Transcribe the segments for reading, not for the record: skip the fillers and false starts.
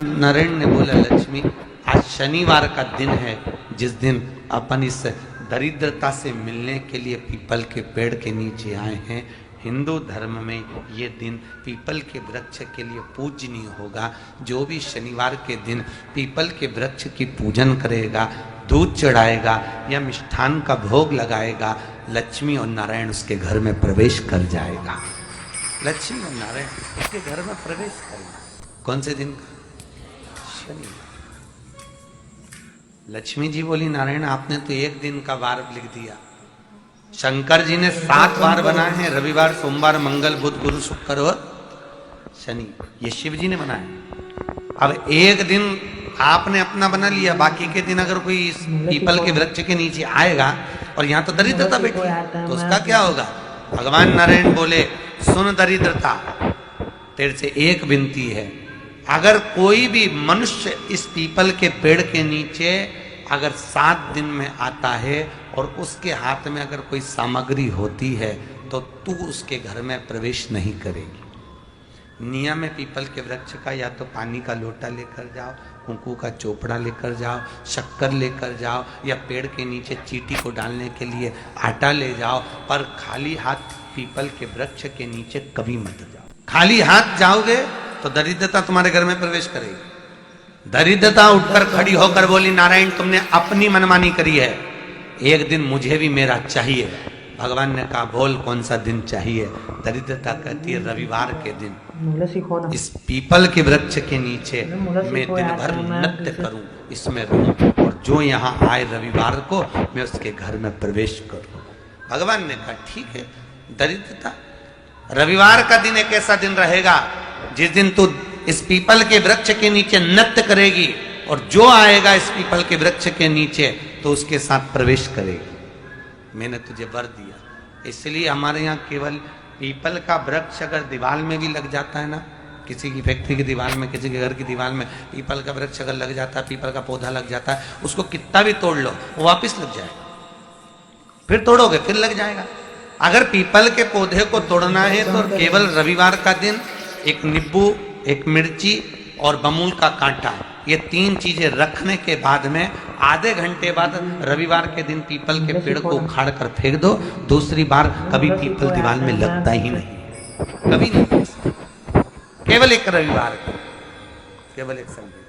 नारायण ने बोला, लक्ष्मी आज शनिवार का दिन है, जिस दिन अपन इस दरिद्रता से मिलने के लिए पीपल के पेड़ के नीचे आए हैं। हिंदू धर्म में ये दिन पीपल के वृक्ष के लिए पूजनीय होगा। जो भी शनिवार के दिन पीपल के वृक्ष की पूजन करेगा, दूध चढ़ाएगा या मिष्ठान का भोग लगाएगा, लक्ष्मी और नारायण उसके घर में प्रवेश कर जाएगा। लक्ष्मी और नारायण उसके घर में प्रवेश करेगा। कौन से दिन? शनिवार। लक्ष्मी जी बोली, नारायण आपने तो एक दिन का वार लिख दिया। शंकर जी ने 7 वार बनाए हैं, रविवार, सोमवार, मंगल, बुध, गुरु, शुक्र और शनि। ये शिव जी ने बनाए। अब एक दिन आपने अपना बना लिया, बाकी के दिन अगर कोई इस पीपल के वृक्ष के नीचे आएगा और यहाँ तो दरिद्रता बैठी तो उसका क्या होगा? भगवान नारायण बोले, सुन दरिद्रता, तेरे से एक विनती है, अगर कोई भी मनुष्य इस पीपल के पेड़ के नीचे अगर 7 दिन में आता है और उसके हाथ में अगर कोई सामग्री होती है तो तू उसके घर में प्रवेश नहीं करेगी। नियम है पीपल के वृक्ष का, या तो पानी का लोटा लेकर जाओ, कुंकू का चोपड़ा लेकर जाओ, शक्कर लेकर जाओ, या पेड़ के नीचे चींटी को डालने के लिए आटा ले जाओ, पर खाली हाथ पीपल के वृक्ष के नीचे कभी मत जाओ। खाली हाथ जाओगे तो दरिद्रता तुम्हारे घर में प्रवेश करेगी। दरिद्रता उठकर खड़ी होकर बोली, नारायण तुमने अपनी मनमानी करी है, एक दिन मुझे भी मेरा चाहिए। भगवान ने कहा, बोल कौन सा दिन चाहिए? दरिद्रता कहती है, रविवार के दिन इस पीपल के वृक्ष के नीचे मैं दिन भर नृत्य करूं, इसमें रहूं, और जो यहाँ आए रविवार को मैं उसके घर में प्रवेश करूं। भगवान ने कहा, ठीक है। दरिद्रता, रविवार का दिन एक ऐसा दिन रहेगा जिस दिन तू इस पीपल के वृक्ष के नीचे नृत्य करेगी और जो आएगा इस पीपल के वृक्ष के नीचे तो उसके साथ प्रवेश करेगी। मैंने तुझे वर दिया। इसलिए हमारे यहाँ केवल पीपल का वृक्ष अगर दीवार में भी लग जाता है ना, किसी की फैक्ट्री की दीवार में, किसी के घर की दीवार में पीपल का वृक्ष अगर लग जाता है, पीपल का पौधा लग जाता है, उसको कितना भी तोड़ लो वो वापिस लग जाएगा। फिर तोड़ोगे फिर लग जाएगा। अगर पीपल के पौधे को तोड़ना है तो केवल रविवार का दिन एक नींबू, एक मिर्ची और बमूल का कांटा, ये 3 चीजें रखने के बाद में आधे घंटे बाद रविवार के दिन पीपल के पेड़ को उखाड़ कर फेंक दो। दूसरी बार कभी पीपल दीवार में लगता ही नहीं, कभी नहीं। केवल एक रविवार को, केवल एक संडे,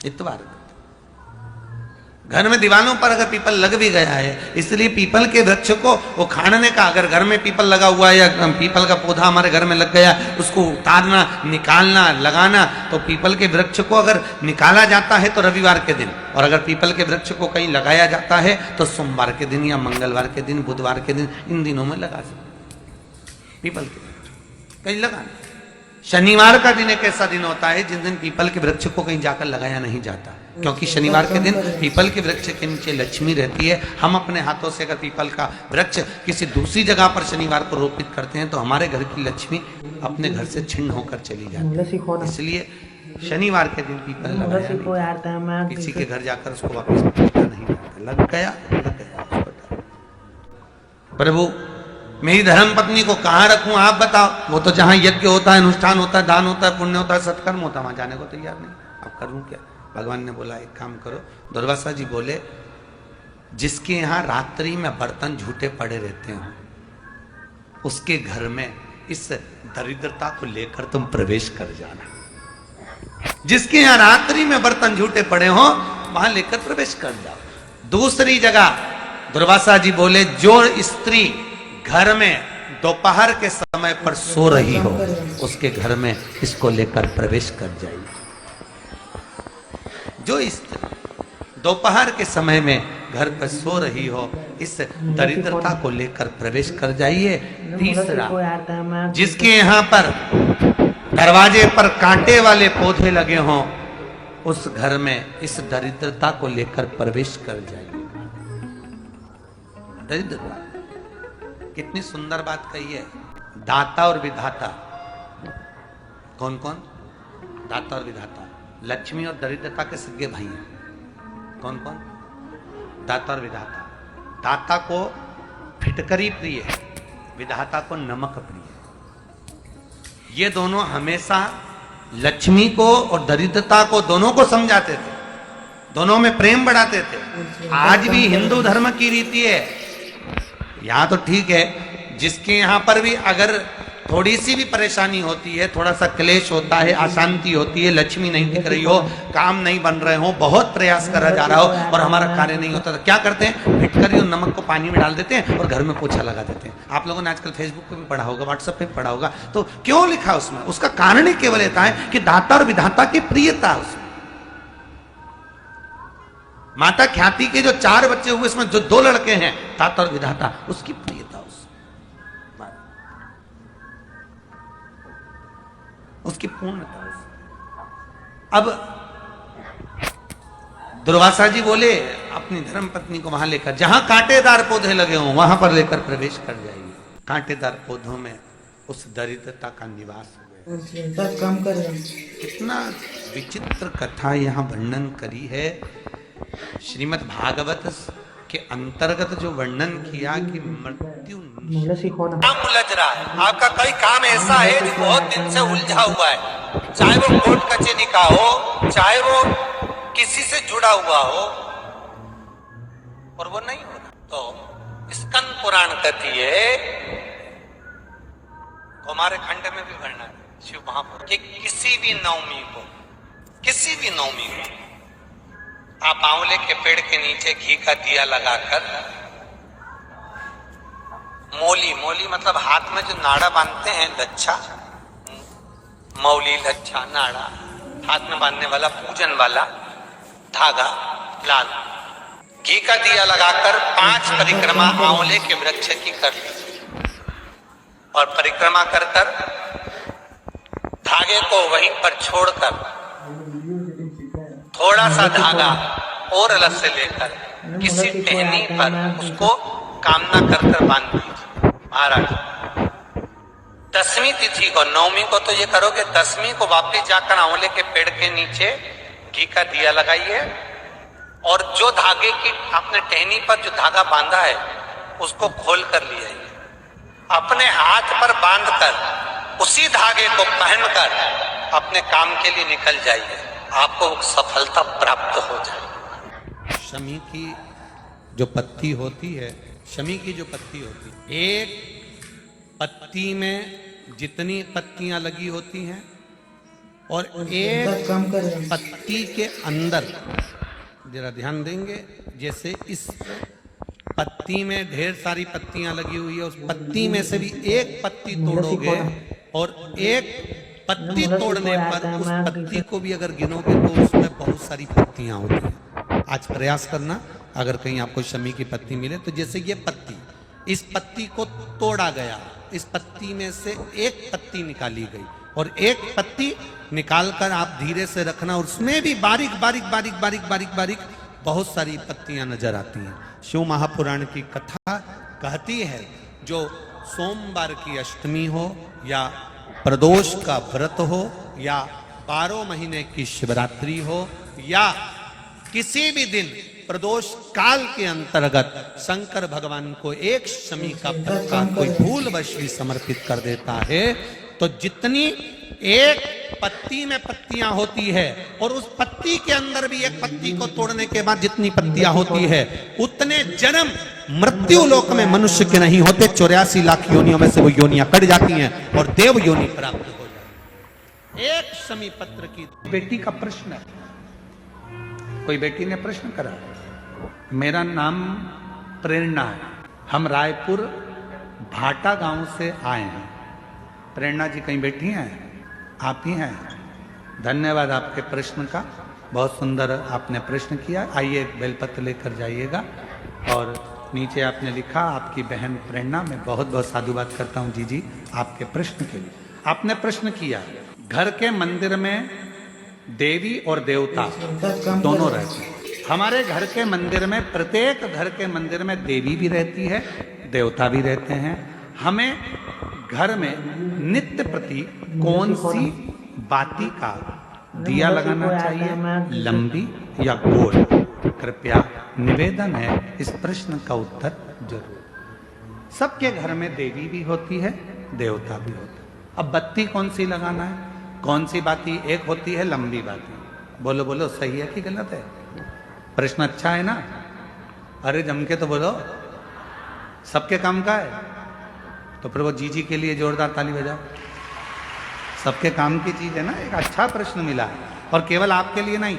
इतवार को। घर में दीवानों पर अगर पीपल लग भी गया है, इसलिए पीपल के वृक्ष को उखाड़ने का, अगर घर में पीपल लगा हुआ है या पीपल का पौधा हमारे घर में लग गया, उसको उतारना, निकालना, लगाना, तो पीपल के वृक्ष को अगर निकाला जाता है तो रविवार के दिन, और अगर पीपल के वृक्ष को कहीं लगाया जाता है तो सोमवार के दिन या मंगलवार के दिन, बुधवार के दिन, इन दिनों में लगा सकते। पीपल के वृक्ष कहीं लगाना। शनिवार का दिन एक ऐसा दिन होता है जिस दिन पीपल के वृक्ष को कहीं जाकर लगाया नहीं जाता, क्योंकि शनिवार के दिन पीपल के वृक्ष के नीचे लक्ष्मी रहती है। हम अपने हाथों से अगर पीपल का वृक्ष किसी दूसरी जगह पर शनिवार को रोपित करते हैं तो हमारे घर की लक्ष्मी अपने घर से छिन्न होकर चली जाती है। इसलिए शनिवार के दिन पीपल लगाया, किसी के घर जाकर उसको वापस नहीं जाता। लग गया, लग गया। प्रभु मेरी धर्म पत्नी को कहाँ रखूं आप बताओ? वो तो जहां यज्ञ होता है, अनुष्ठान होता है, दान होता है, पुण्य होता है, सत्कर्म होता है, वहां जाने को तैयार नहीं। अब करूं क्या? भगवान ने बोला, एक काम करो। दुर्वासा जी बोले, जिसके यहाँ रात्रि में बर्तन झूठे पड़े रहते हो उसके घर में इस दरिद्रता को लेकर तुम प्रवेश कर जाना। जिसके यहाँ रात्रि में बर्तन झूठे पड़े हो वहां लेकर प्रवेश कर जाओ। दूसरी जगह दुर्वासा जी बोले, जो स्त्री घर में दोपहर के समय पर सो रही हो उसके घर में इसको लेकर प्रवेश कर जाइए। जो स्त्री दोपहर के समय में घर पर सो रही हो इस दरिद्रता को लेकर प्रवेश कर जाइए। तीसरा, जिसके यहाँ पर दरवाजे पर कांटे वाले पौधे लगे हों उस घर में इस दरिद्रता को लेकर प्रवेश कर जाइए। दरिद्रता कितनी सुंदर बात कही है। दाता और विधाता, कौन कौन? दाता और विधाता। लक्ष्मी और दरिद्रता के सगे भाई हैं। कौन कौन? दाता और विधाता। दाता को फिटकरी प्रिय है, विधाता को नमक प्रिय है। ये दोनों हमेशा लक्ष्मी को और दरिद्रता को दोनों को समझाते थे, दोनों में प्रेम बढ़ाते थे। आज भी हिंदू धर्म की रीति है। यहाँ तो ठीक है, जिसके यहाँ पर भी अगर थोड़ी सी भी परेशानी होती है, थोड़ा सा क्लेश होता है, अशांति होती है, लक्ष्मी नहीं टिक रही हो, काम नहीं बन रहे हो, बहुत प्रयास करा जा रहा हो और हमारा कार्य नहीं होता, तो क्या करते हैं, फिटकरी और नमक को पानी में डाल देते हैं और घर में पोछा लगा देते हैं। आप लोगों ने आजकल फेसबुक पे भी पढ़ा होगा, व्हाट्सएप पे भी पढ़ा होगा। तो क्यों लिखा उसमें? उसका कारण ही केवल इतना है कि दाता और विधाता की प्रियता उसमें। माता ख्याति के जो 4 बच्चे हुए, इसमें जो 2 लड़के हैं, दाता और विधाता, उसकी प्रियता, उसकी पूर्णता। अब दुर्वासा जी बोले अपनी धर्म पत्नी को वहां लेकर, जहां कांटेदार पौधे लगे हों वहां पर लेकर प्रवेश कर जाइए। कांटेदार पौधों में उस दरिद्रता का निवास हो गया। कितना विचित्र कथा यहाँ वर्णन करी है। श्रीमद् भागवत के अंतर्गत जो वर्णन किया कि मृत्यु उलझ रहा है, आपका कोई काम ऐसा है जो बहुत दिन से उलझा हुआ है, चाहे वो कोर्ट कचहरी का हो, चाहे वो किसी से जुड़ा हुआ हो, और वो नहीं हो रहा। तो स्कंद पुराण कहती है, हमारे खंड में भी वर्णन है शिव महापुरुष कि किसी भी नवमी को आप आंवले के पेड़ के नीचे घी का दिया लगाकर, मौली मतलब हाथ में जो नाड़ा बांधते हैं, लच्छा, मौली, लच्छा, नाड़ा, हाथ में बांधने वाला पूजन वाला धागा लाल, घी का दिया लगाकर 5 परिक्रमा आंवले के वृक्ष की कर ली और परिक्रमा कर धागे को वहीं पर छोड़कर थोड़ा सा धागा और अलग से लेकर किसी टहनी पर उसको कामना कर बांध दीजिए। महाराज 10वीं तिथि को, 9वीं को तो ये करोगे, 10वीं को वापस जाकर आंवले के पेड़ के नीचे घी का दिया लगाइए और जो धागे की आपने टहनी पर जो धागा बांधा है उसको खोल कर ले आइए, अपने हाथ पर बांधकर उसी धागे को पहनकर अपने काम के लिए निकल जाइए, आपको सफलता प्राप्त हो जाए। शमी की जो पत्ती होती है, एक पत्ती में जितनी पत्तियां लगी होती हैं और एक पत्ती के अंदर, जरा ध्यान देंगे, जैसे इस पत्ती में ढेर सारी पत्तियां लगी हुई है, उस पत्ती में से भी एक पत्ती तोड़ोगे और एक पत्ती तोड़ने पर उस पत्ती को भी अगर गिनोगे तो उसमें बहुत सारी पत्तियां होती हैं। आज प्रयास करना, अगर कहीं आपको शमी की पत्ती मिले तो जैसे ये पत्ती, इस पत्ती को तोड़ा गया, इस पत्ती में से एक पत्ती निकाली गई और एक पत्ती निकालकर आप धीरे से रखना, और उसमें भी बारीक बारीक बारीक बारीक बारीक बारीक बहुत सारी पत्तियां नजर आती हैं। शिव महापुराण की कथा कहती है, जो सोमवार की अष्टमी हो या प्रदोष का व्रत हो या 12 महीने की शिवरात्रि हो या किसी भी दिन प्रदोष काल के अंतर्गत शंकर भगवान को एक शमी का पत्ता कोई भूलवश भी समर्पित कर देता है, तो जितनी एक पत्ती में पत्तियां होती है और उस पत्ती के अंदर भी एक पत्ती को तोड़ने के बाद जितनी पत्तियां होती है, उतने जन्म मृत्यु लोक में मनुष्य के नहीं होते। 84 लाख योनियों में से वो योनियां कट जाती हैं और देव योनि प्राप्त हो जाती है। एक शमी पत्र की बेटी का प्रश्न है, कोई बेटी ने प्रश्न करा, मेरा नाम प्रेरणा है, हम रायपुर भाटा गांव से आए हैं। प्रेरणा जी कहीं बैठी हैं? आप ही हैं? धन्यवाद आपके प्रश्न का, बहुत सुंदर आपने प्रश्न किया। आइए बेलपत्र लेकर जाइएगा। और नीचे आपने लिखा, आपकी बहन प्रेरणा, मैं बहुत बहुत साधुवाद करता हूँ जी आपके प्रश्न के लिए। आपने प्रश्न किया, घर के मंदिर में देवी और देवता दोनों रहते हैं। हमारे घर के मंदिर में, प्रत्येक घर के मंदिर में देवी भी रहती है, देवता भी रहते हैं। हमें घर में नित्य प्रति कौन सी बाती का दिया लगाना चाहिए, लंबी या गोल? कृपया निवेदन है, इस प्रश्न का उत्तर जरूर। सबके घर में देवी भी होती है, देवता भी होता है। अब बत्ती कौन सी लगाना है? कौन सी बाती? एक होती है लंबी बाती। बोलो बोलो, सही है कि गलत है? प्रश्न अच्छा है ना? अरे जम के तो बोलो, सबके काम का है। तो फिर वो जी के लिए जोरदार ताली बजाओ। सबके काम की चीज है ना, एक अच्छा प्रश्न मिला है। और केवल आपके लिए नहीं,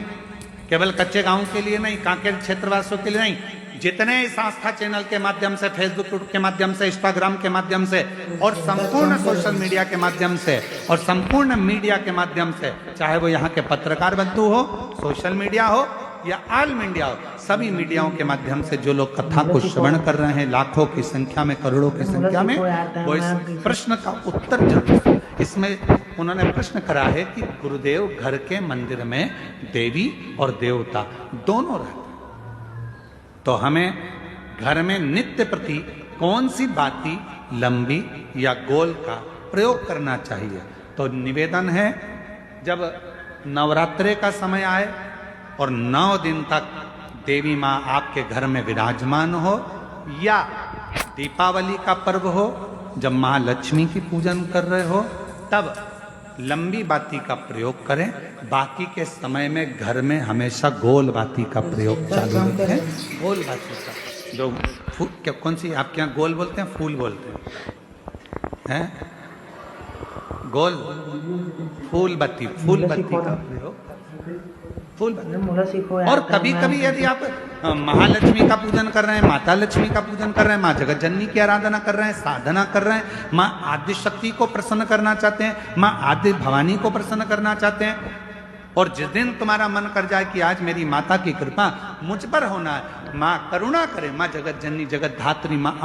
केवल कच्चे गांव के लिए नहीं, कांकेर क्षेत्रवासियों के लिए नहीं, जितने इस आस्था चैनल के माध्यम से, फेसबुक के माध्यम से, इंस्टाग्राम के माध्यम से और संपूर्ण सोशल मीडिया के माध्यम से और संपूर्ण मीडिया के माध्यम से, चाहे वो यहाँ के पत्रकार बंधु हो, सोशल मीडिया हो या ऑल मीडिया हो, सभी मीडियाओं के माध्यम से जो लोग कथा को श्रवण कर रहे हैं, लाखों की संख्या में, करोड़ों की संख्या में, वो इस प्रश्न का उत्तर जरूर। इसमें उन्होंने प्रश्न करा है कि गुरुदेव घर के मंदिर में देवी और देवता दोनों रहते, तो हमें घर में नित्य प्रति कौन सी बाती लंबी या गोल का प्रयोग करना चाहिए? तो निवेदन है, जब नवरात्रे का समय आए और 9 दिन तक देवी माँ आपके घर में विराजमान हो, या दीपावली का पर्व हो जब महालक्ष्मी की पूजन कर रहे हो, तब लंबी बाती का प्रयोग करें। बाकी के समय में घर में हमेशा गोल बाती का प्रयोग चालू रखें। गोल बाती का जो क्या, कौन सी आपके यहाँ गोल बोलते हैं, फूल बोलते हैं? गोल फूल बत्ती का प्रयोग, फूल बत्ती। और कभी कभी यदि आप महालक्ष्मी का पूजन कर रहे हैं, माता लक्ष्मी का पूजन कर रहे हैं, माँ जगत जननी की आराधना कर रहे हैं, साधना कर रहे हैं, माँ आदि शक्ति को प्रसन्न करना चाहते हैं, माँ आदि भवानी को प्रसन्न करना चाहते हैं, और जिस दिन तुम्हारा मन कर जाए कि आज मेरी माता की कृपा मुझ पर होना है, माँ करुणा करे, माँ जगत जननी, जगत धात्री, माँ